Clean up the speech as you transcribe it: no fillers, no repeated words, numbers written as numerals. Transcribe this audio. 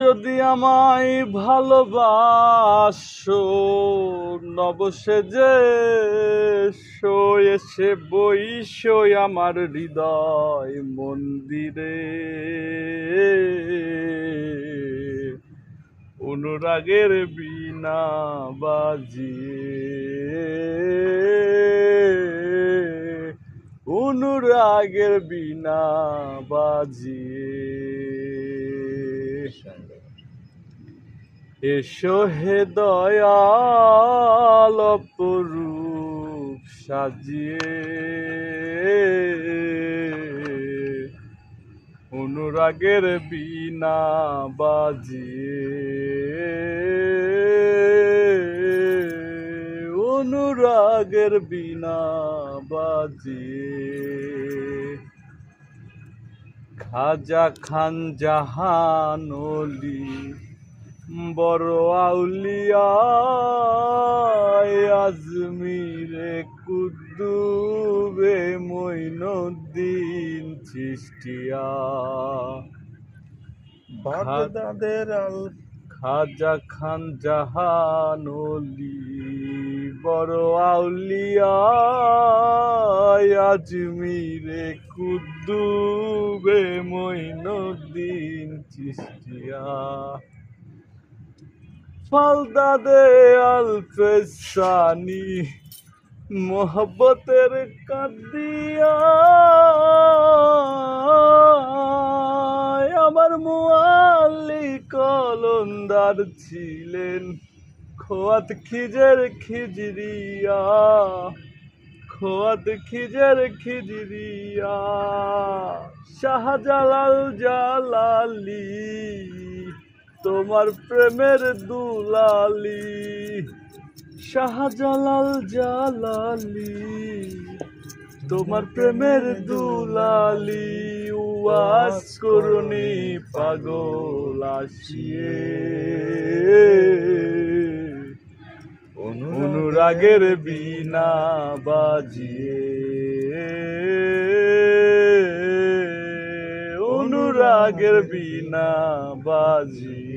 যদি আমায় ভালোবাসো নবসেজে এসে বইসই আমার হৃদয় মন্দিরে, অনুরাগের বীণা বাজিয়ে, অনুরাগের বীণা বাজিয়ে এসো হে দয়াল অপরূপ সাজিয়ে, অনুরাগের বীণা বাজিয়ে, অনুরাগের বীণা বাজিয়ে। খাজা খান জাহান ওলি বড় আউলিয়া, আজমিরে কুতুবে মঈনুদ্দিন চিশতিয়া, বাগদাদের খাজা খান জাহান ওলি বড় আউলিয়া, আজমিরে কুতুবে মঈনুদ্দিন চিশতিয়া, ফালদাদে আলফেসানি মোহব্বতের কাদিয়া, আমার মুআল্লি কলন্দার ছিলেন খোয়াত খিজের খিজরিয়া, খোয়াত খিজের খিজরিয়া, শাহজালাল জালালি তোমার প্রেমের দুলালি, শাহজালাল জালালি তোমার প্রেমের দুলালি, ওয়াজ করুনি পাগল আসিয়ে, অনুরাগের বীণা বাজিয়ে, অনুরাগের বীণা বাজিয়ে।